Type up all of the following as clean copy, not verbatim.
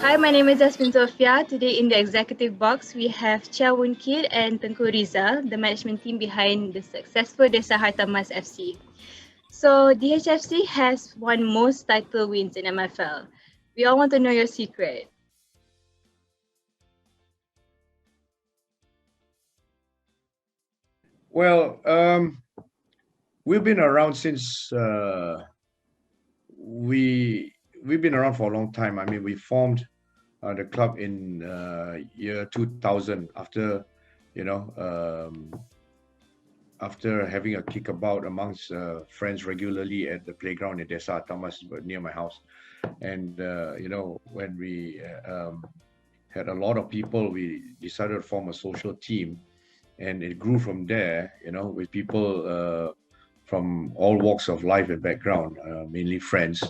Hi, my name is Jasmine Sofia. Today in the executive box, we have Chia Woon and Tengku Rizal, the management team behind the successful Desa Hartamas FC. So DHFC has won most title wins in MFL. We all want to know your secret. Well, we've been around since we've been around for a long time. I mean, we formed the club in year 2000 after, you know, after having a kickabout amongst friends regularly at the playground in Desa, Hartamas, near my house. And when we had a lot of people, we decided to form a social team, and it grew from there. With people from all walks of life and background, mainly friends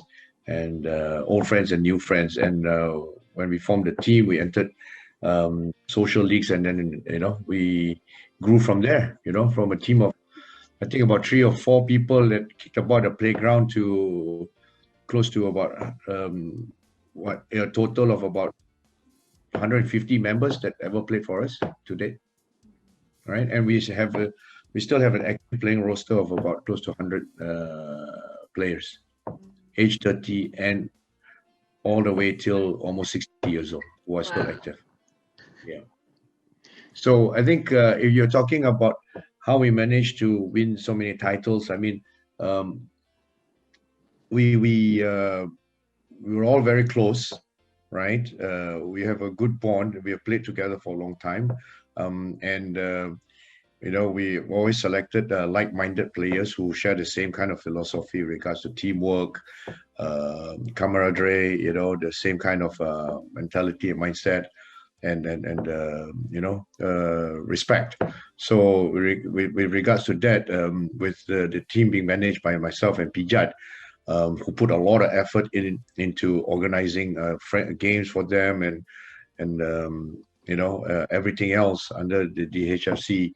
and old friends and new friends. And when we formed the team, we entered social leagues, and then we grew from there. From a team of, I think, about 3 or 4 people that kicked about the playground to close to about a total of about 150 members that ever played for us to date, right? And we still have an active playing roster of about close to 100 players, age 30 and all the way till almost 60 years old, who are still active. Yeah. So I think if you're talking about how we managed to win so many titles, I mean, we were all very close, right? We have a good bond. We have played together for a long time, and we always selected like-minded players who share the same kind of philosophy in regards to teamwork, camaraderie, the same kind of mentality and mindset, and respect. So with regards to that, with the team being managed by myself and Pijat, who put a lot of effort into organizing games for them, and everything else under the DHFC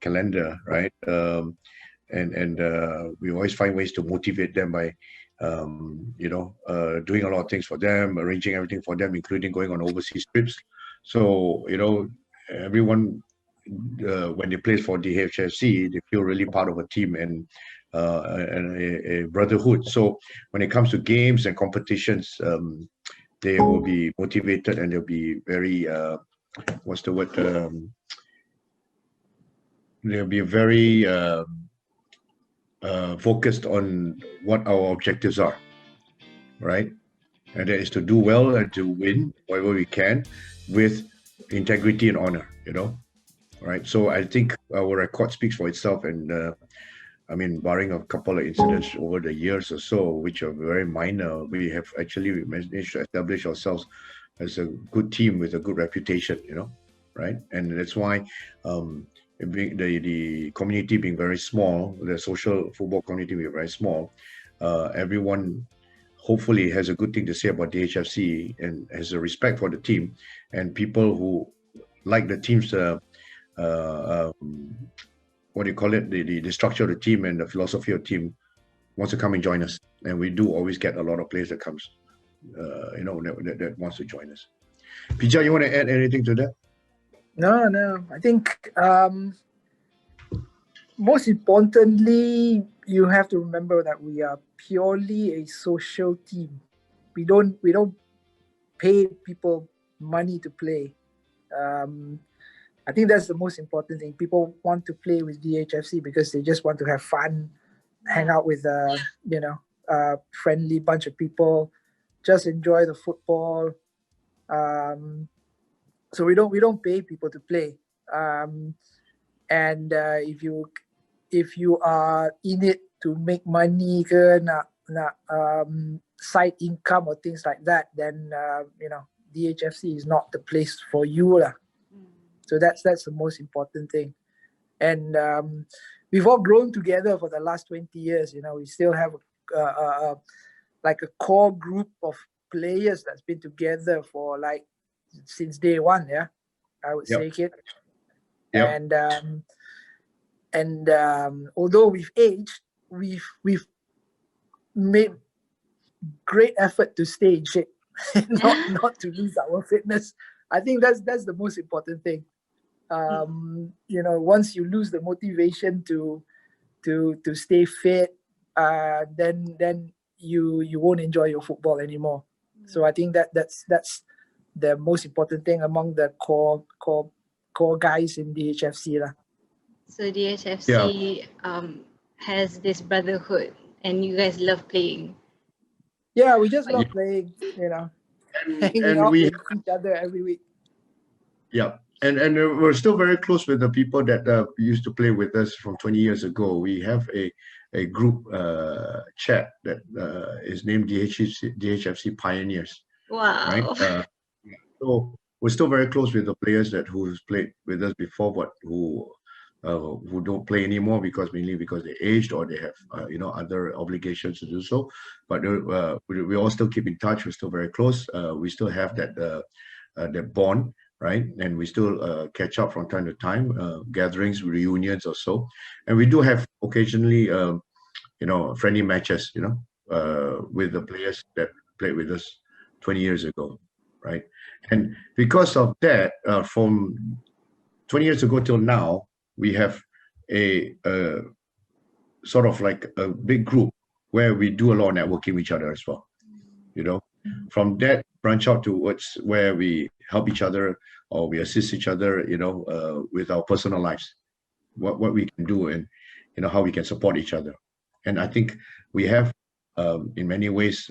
calendar, right? And we always find ways to motivate them by doing a lot of things for them, arranging everything for them, including going on overseas trips. So everyone, when they play for DHFC, they feel really part of a team and a brotherhood. So when it comes to games and competitions, they will be motivated, and they'll be very what's the word? They'll be very focused on what our objectives are, right? And that is to do well and to win whatever we can with integrity and honor, right? So I think our record speaks for itself. And I mean, barring a couple of incidents over the years or so, which are very minor, we have actually managed to establish ourselves as a good team with a good reputation, right? And that's why the community being very small, the social football community being very small, everyone hopefully has a good thing to say about DHFC and has a respect for the team, and people who like the team's what do you call it, the structure of the team and the philosophy of the team wants to come and join us. And we do always get a lot of players that comes that wants to join us. Pija, you want to add anything to that? No. I think most importantly, you have to remember that we are purely a social team. We don't pay people money to play. I think that's the most important thing. People want to play with DHFC because they just want to have fun, hang out with a friendly bunch of people, just enjoy the football. So we don't pay people to play. And if you are in it to make money ke nak side income or things like that, then DHFC is not the place for you lah. So that's the most important thing. And we've all grown together for the last 20 years. We still have like a core group of players that's been together for like since day one. Yeah, I would say it. Yep. And although we've aged, we've made great effort to stay in shape. not to lose our fitness. I think that's the most important thing. Once you lose the motivation to stay fit, then you won't enjoy your football anymore. So I think that's the most important thing among the core guys in the HFC lah. So the HFC has this brotherhood, and you guys love playing. Yeah, we just love playing, hanging out we with each other every week. Yeah, and we're still very close with the people that used to play with us from 20 years ago. We have a group chat that is named DHFC Pioneers. Wow. Right. So we're still very close with the players who's played with us before, but who don't play anymore mainly because they aged or they have other obligations to do so. But we all still keep in touch. We're still very close. We still have that bond, right? And we still catch up from time to time, gatherings, reunions or so. And we do have occasionally, friendly matches, with the players that played with us 20 years ago, right? And because of that, from 20 years ago till now, we have a sort of like a big group where we do a lot of networking with each other as well. From that branch out towards where we help each other or we assist each other, with our personal lives, what we can do and how we can support each other. And I think we have in many ways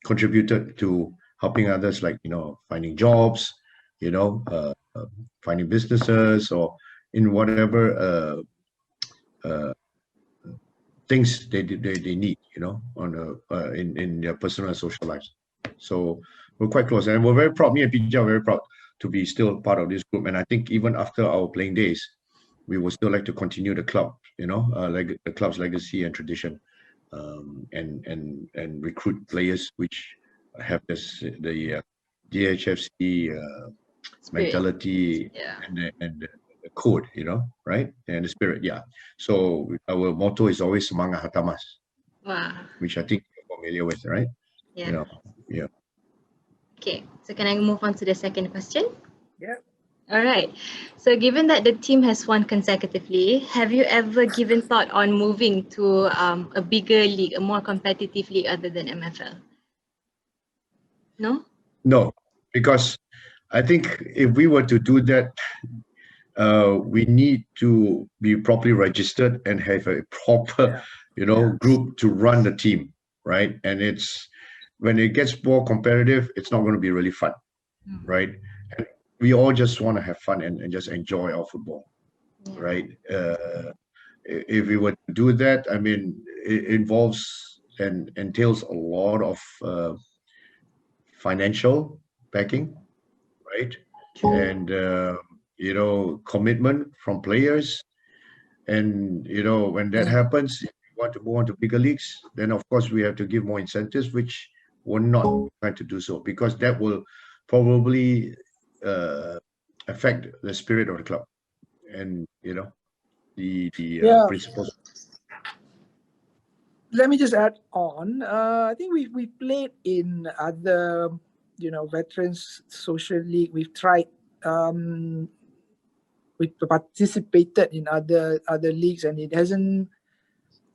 contributed to helping others, like finding jobs, finding businesses, or in whatever things they need, in their personal and social lives. So we're quite close, and we're very proud. Me and PJ are very proud to be still part of this group. And I think even after our playing days, we would still like to continue the club, like the club's legacy and tradition, and recruit players which have the DHFC mentality, and the code, right? And the spirit, yeah. So our motto is always Semangat Hartamas. Wow. Which I think you're familiar with, right? Yeah. Yeah. Okay, so can I move on to the second question? Yeah. All right. So given that the team has won consecutively, have you ever given thought on moving to a bigger league, a more competitive league other than MFL? No? No, because I think if we were to do that, we need to be properly registered and have a proper, group to run the team, right? And when it gets more competitive, it's not going to be really fun, right? And we all just want to have fun and just enjoy our football, right? If we were to do that, I mean, it involves and entails a lot of financial backing, right? And commitment from players. And when that happens, if we want to move on to bigger leagues, then of course we have to give more incentives, which we're not trying to do so, because that will probably affect the spirit of the club and the principles. Let me just add on. I think we played in other veterans social league. We've tried. We participated in other leagues, and it hasn't.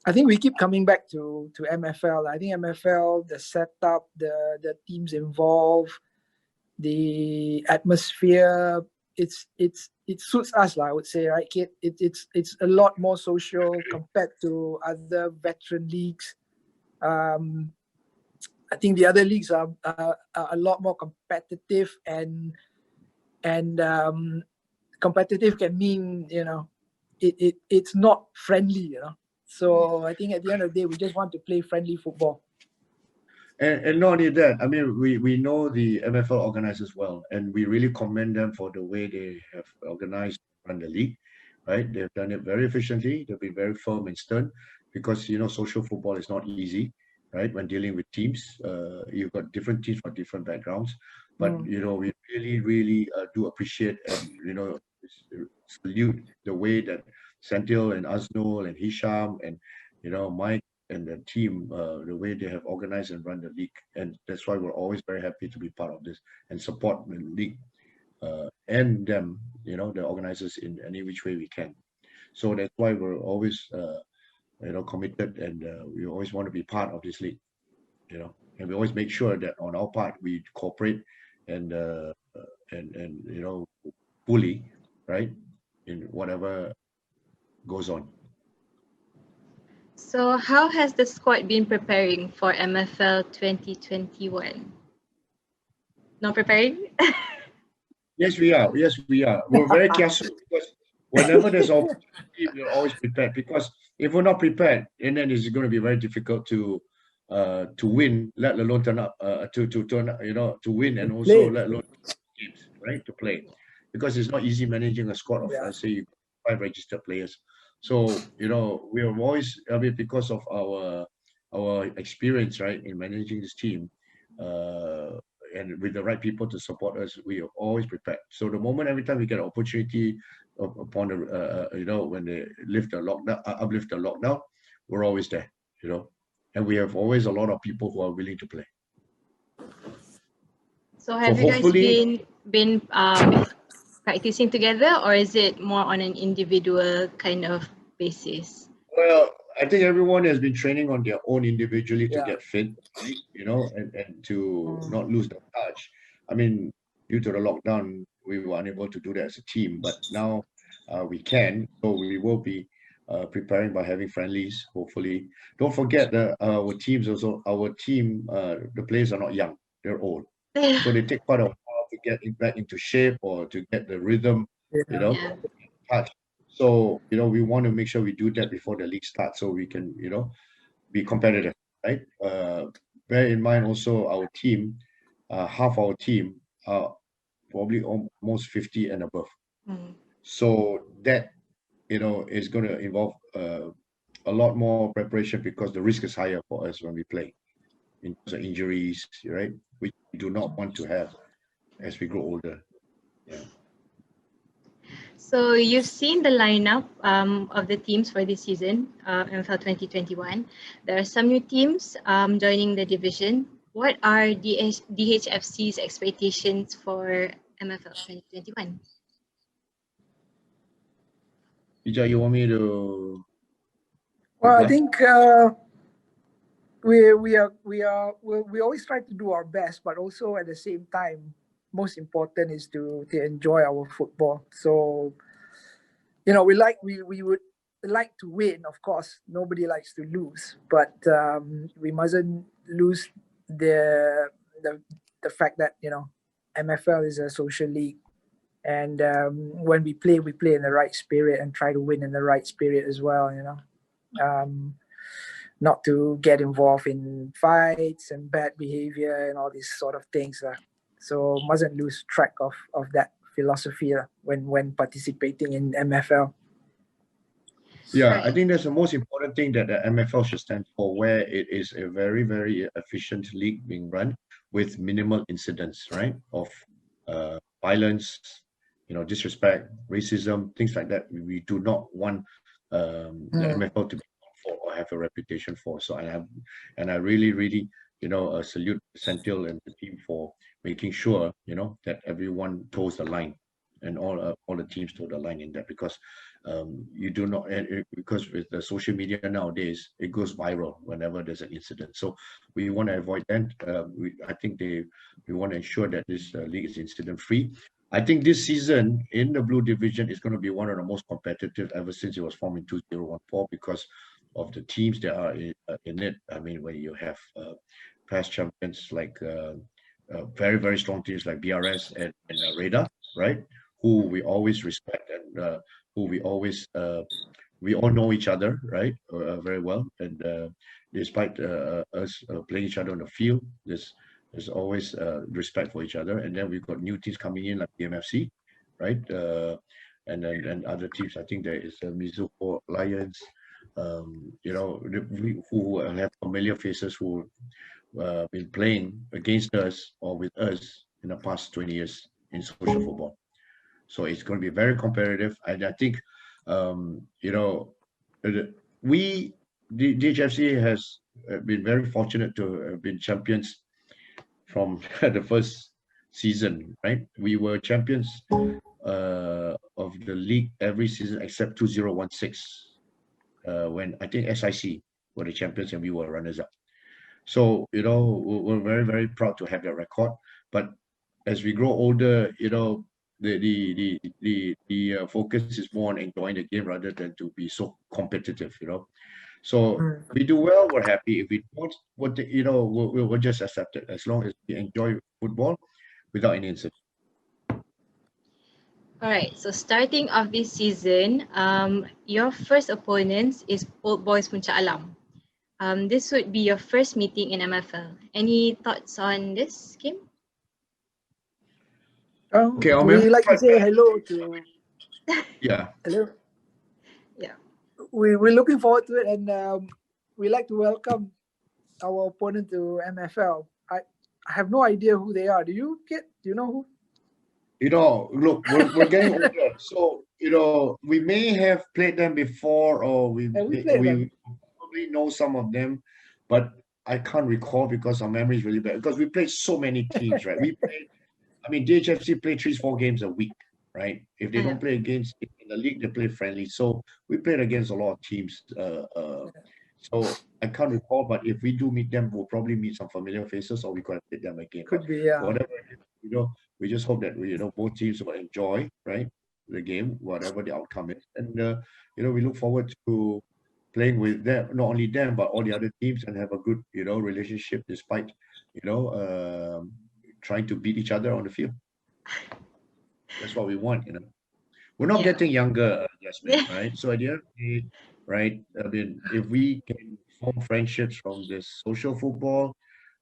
I think we keep coming back to MFL. I think MFL, the setup, the teams involved, the atmosphere, it suits us, I would say, right, Kate? It's a lot more social compared to other veteran leagues. I think the other leagues are a lot more competitive, and competitive can mean it's not friendly, So I think at the end of the day, we just want to play friendly football. And not only that, I mean, we know the MFL organizers well, and we really commend them for the way they have organized and run the league, right? They've done it very efficiently. They've been very firm and stern, because social football is not easy, right? When dealing with teams, you've got different teams from different backgrounds, but we really, really do appreciate and salute the way that Sentil and Aznul and Hisham and Mike and the team, the way they have organized and run the league, and that's why we're always very happy to be part of this and support the league and them, the organizers in any which way we can. So that's why we're always, committed, and we always want to be part of this league, and we always make sure that on our part we cooperate and fully, right, in whatever goes on. So how has the squad been preparing for MFL 2021? Not preparing? Yes, we are. Yes, we are. We're very careful because whenever there's opportunity, we're always prepared. Because if we're not prepared, and then it's going to be very difficult to win, let alone turn up to turn to win, and also Play. let alone games, right, to play. Because it's not easy managing a squad of Yeah. let's say 5 registered players. So we are always, I mean, because of our experience, right, in managing this team. Uh, and with the right people to support us, we are always prepared. So the moment, every time we get an opportunity upon the, when they lift the lockdown, uplift the lockdown, we're always there, and we have always a lot of people who are willing to play. So So have you guys hopefully, been practicing together, or is it more on an individual kind of basis? well, I think everyone has been training on their own individually to Yeah. get fit, and to Mm. not lose the touch. I mean, due to the lockdown, we were unable to do that as a team, but now we can. So we will be preparing by having friendlies, hopefully. Don't forget that our teams also, our team, the players are not young, they're old. So they take quite a while to get back into shape or to get the rhythm, you Yeah. know, Yeah. touch. So, we want to make sure we do that before the league starts so we can, be competitive, right? Bear in mind also our team, half our team are probably almost 50 and above. Mm. So that, is going to involve a lot more preparation because the risk is higher for us when we play in terms of injuries, right? Which we do not want to have as we grow older. Yeah. So you've seen the lineup of the teams for this season, MFL 2021. There are some new teams joining the division. What are DHFC's expectations for MFL 2021? Ija, you want me to Well, I reply? think we always try to do our best, but also at the same time, most important is to enjoy our football. So we would like to win, of course. Nobody likes to lose, but we mustn't lose the the the fact that MFL is a social league, and when we play in the right spirit and try to win in the right spirit as well. Not to get involved in fights and bad behavior and all these sort of things. So mustn't lose track of that philosophy when participating in MFL. Yeah, I Right. think that's the most important thing that the MFL should stand for, where it is a very, very efficient league being run with minimal incidents, right? Of violence, disrespect, racism, things like that. We do not want the Mm. MFL to be known for or have a reputation for. So I really, really, salute Sentil and the team for making sure, that everyone toes the line and all the teams toe the line in that because you do not because with the social media nowadays it goes viral whenever there's an incident, so we want to avoid that. I think we want to ensure that this league is incident free. I think this season in the blue division is going to be one of the most competitive ever since it was formed in 2014 because of the teams that are in it. I mean, when you have past champions like very, very strong teams like BRS and Radar, right, who we always respect and who we all know each other, right, very well. And despite us playing each other on the field, there's always respect for each other. And then we've got new teams coming in like BMFC, right, and other teams. I think there is Mizuho Lions, who have familiar faces who been playing against us or with us in the past 20 years in social football. So it's going to be very competitive. And I think, we DHFC has been very fortunate to have been champions from the first season, right? We were champions of the league every season except 2016, when I think SIC were the champions and we were runners up. So, we're very, very proud to have that record. But as we grow older, the focus is more on enjoying the game rather than to be so competitive. So Mm. we do well, we're happy. If we don't, we'll just accept it as long as we enjoy football without any incident. All right, so starting off this season, your first opponents is Old Boys Puncak Alam. This would be your first meeting in MFL. Any thoughts on this game? Okay, We like to say hello to. Yeah. Hello. Yeah. We're looking forward to it, and we like to welcome our opponent to MFL. I have no idea who they are. Do you know who? Look, we're getting older, so we may have played them before, or we probably know some of them, but I can't recall because our memory is really bad. Because we played so many teams, right? DHFC play 3-4 games a week, right? If they don't play against in the league, they play friendly. So we played against a lot of teams. So I can't recall, but if we do meet them, we'll probably meet some familiar faces, or we could have played them again. Could be, yeah. Whatever it is, we just hope that both teams will enjoy, right, the game, whatever the outcome is, and we look forward to playing with them, not only them but all the other teams, and have a good relationship despite trying to beat each other on the field. That's what we want. We're not getting younger, Jasmine, right? So at the end of the day, right, if we can form friendships from this social football,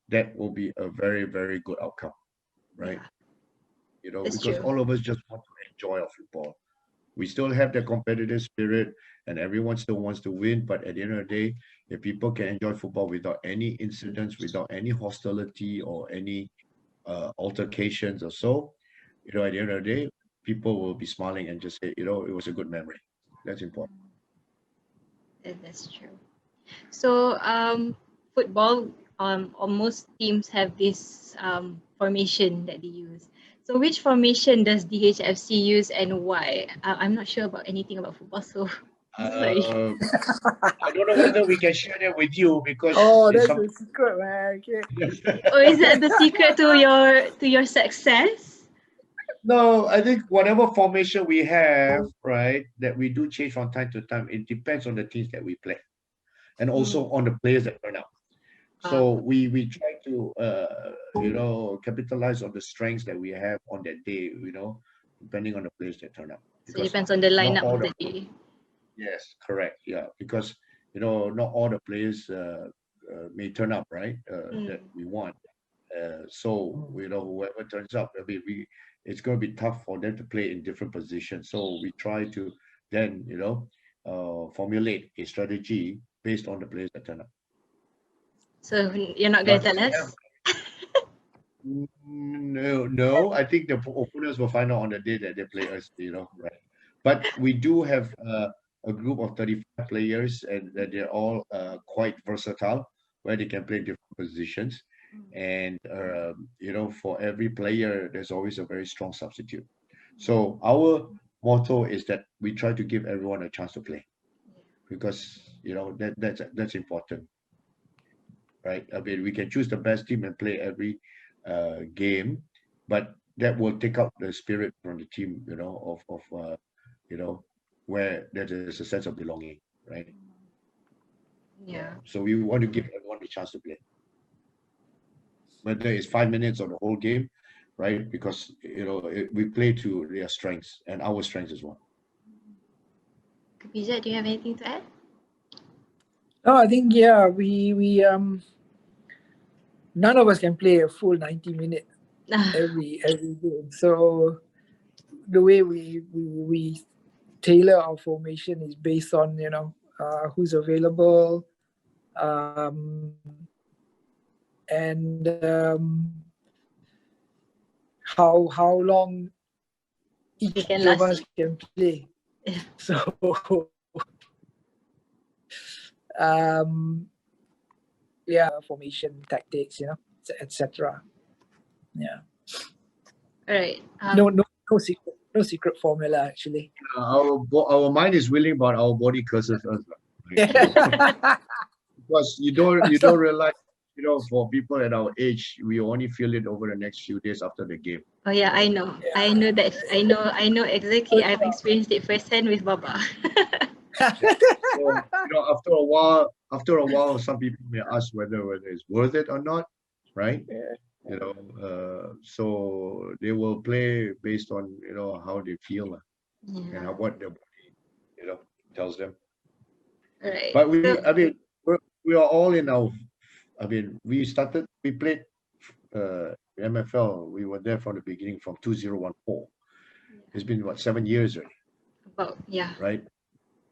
that will be a very, very good outcome, right? That's because true. all of us just want to enjoy our football. We still have the competitive spirit, and everyone still wants to win. But at the end of the day, if people can enjoy football without any incidents, without any hostility or any altercations or so, at the end of the day, people will be smiling and just say, it was a good memory. That's important. That's true. So football, almost teams have this formation that they use. So which formation does DHFC use and why? I'm not sure about anything about football, so sorry. I don't know whether we can share that with you because that's a secret, man. Okay. Or is that the secret to your success? No, I think whatever formation we have, right, that we do change from time to time, it depends on the teams that we play, and also on the players that turn up. So we try to capitalize on the strengths that we have on that day, depending on the players that turn up. So it depends on the lineup of the day. Yes, correct. Yeah, because not all the players may turn up, right? That we want. So whoever turns up, it's going to be tough for them to play in different positions. So we try to then formulate a strategy based on the players that turn up. So you're not going to tell us? No. I think the opponents will find out on the day that they play us, right? But we do have a group of 35 players, and they're all quite versatile, where they can play different positions. And for every player, there's always a very strong substitute. So our motto is that we try to give everyone a chance to play, because that's important, right? We can choose the best team and play every game, but that will take out the spirit from the team, where there is a sense of belonging, right? Yeah. So we want to give everyone a chance to play, whether it's 5 minutes or the whole game, right? Because we play to their strengths and our strengths as well. Kapija, do you have anything to add? No, I think we none of us can play a full 90 minute every game. So the way we tailor our formation is based on who's available, and how long each of us can play. So um, formation tactics, etc. Yeah. All right. No secret formula actually. Our mind is willing, but our body curses us. Because you don't realize, for people at our age, we only feel it over the next few days after the game. Oh yeah, I know. Yeah. I know that. I know exactly. I've experienced it firsthand with Baba. So, after a while, some people may ask whether it's worth it or not, right? Yeah. So they will play based on how they feel and what their body tells them. Right. But we are all in our. We played MFL. We were there from the beginning, from 2014. It's been 7 years already. About Right.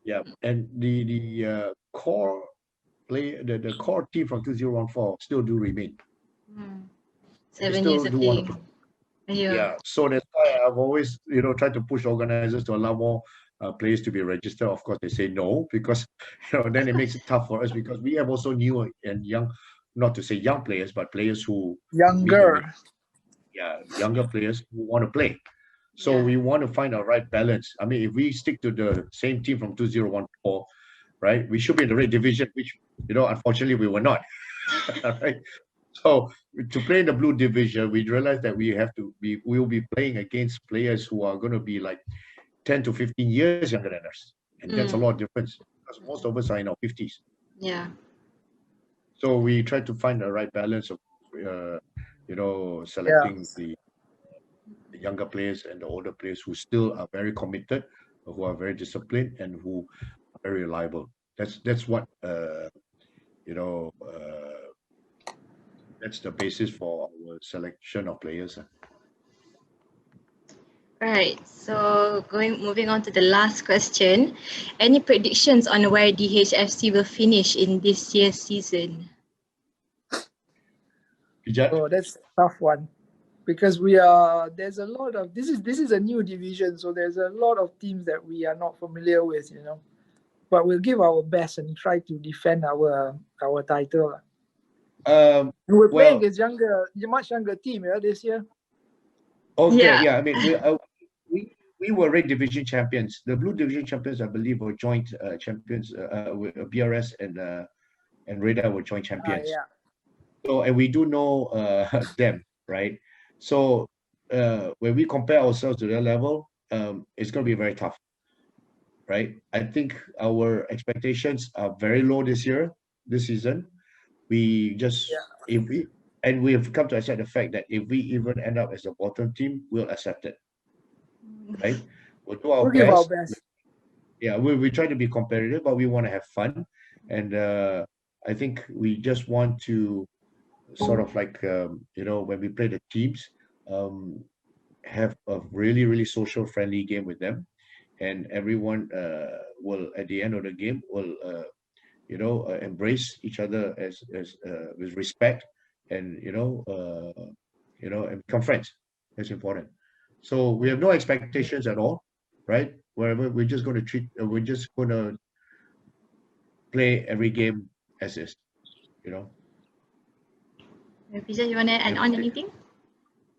Yeah, and the core the core team from 2014 still do remain. 7 years of playing. Yeah, so that's why I've always tried to push organizers to allow more players to be registered. Of course, they say no, because then it makes it tough for us, because we have also new and young, not to say young players, but players who younger players who want to play. So we want to find a right balance. I mean, if we stick to the same team from 2014, right, we should be in the red division, which unfortunately we were not. Right. So to play in the blue division, we realized that we will be playing against players who are going to be like 10 to 15 years younger than us, and that's a lot of difference, because most of us are in our 50s. Yeah. So we try to find the right balance of selecting the younger players and the older players who still are very committed, who are very disciplined, and who are very reliable. That's what that's the basis for our selection of players. Right. So moving on to the last question. Any predictions on where DHFC will finish in this year's season? Oh, that's a tough one, because there's a lot of this is a new division, so there's a lot of teams that we are not familiar with, but we'll give our best and try to defend our title. We're playing against much younger team this year. Okay, yeah. I mean, we were red division champions. The blue division champions, I believe, were joint champions. BRS and Rizal were joint champions. Yeah. So, and we do know them, right? So when we compare ourselves to their level, it's going to be very tough, right? I think our expectations are very low this season. We just we have come to accept the fact that if we even end up as a bottom team, we'll accept it, right? We'll do our give our best. Yeah, we try to be competitive, but we want to have fun, and I think we just want to sort of like when we play the teams, have a really, really social friendly game with them, and everyone will at the end of the game will embrace each other as with respect, and and become friends. That's important. So we have no expectations at all, right? Wherever we're just going to play every game as is, Rizal, you want to add on anything?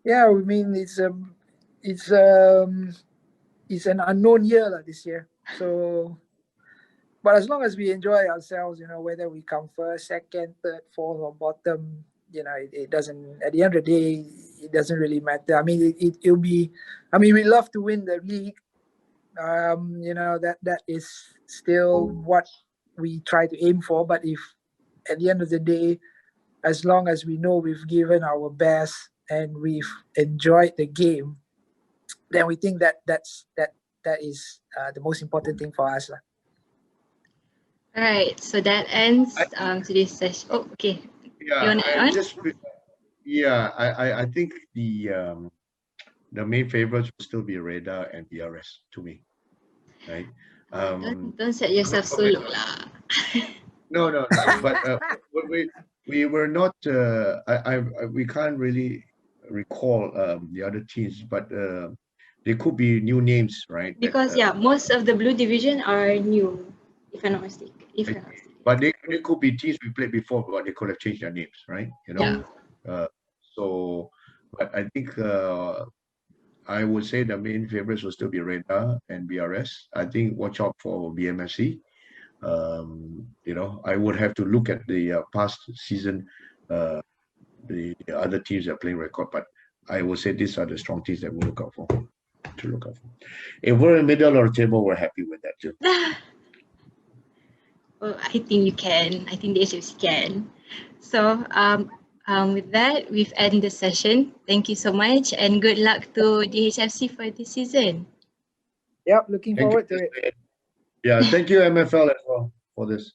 Yeah, I mean it's an unknown year this year. So, but as long as we enjoy ourselves, whether we come first, second, third, fourth, or bottom, it doesn't. At the end of the day, it doesn't really matter. I mean, it'll be. I mean, we love to win the league. That is still what we try to aim for. But if at the end of the day, as long as we know we've given our best and we've enjoyed the game, then we think that is the most important thing for us. All right, so that ends today's session. Oh, okay. Yeah, you want to add on? I think the main favorites will still be Rizal and BRS to me, right? Don't set yourself so low lah. No. But we were not. We can't really recall the other teams, but they could be new names, right? Because most of the blue division are new, if I'm not mistaken. But It could be teams we played before, but they could have changed their names, right? You know. So, but I think I would say the main favorites will still be Radar and BRS. I think watch out for BMFC. You know, I would have to look at the past season, the other teams that are playing record, but I would say these are the strong teams that we look out for. To look out for. If we're in the middle of the table, we're happy with that too. Well, I think you can. I think the HFC can. So with that, we've ended the session. Thank you so much and good luck to DHFC for this season. Yep, looking forward to it. Yeah, thank you MFL as well for this.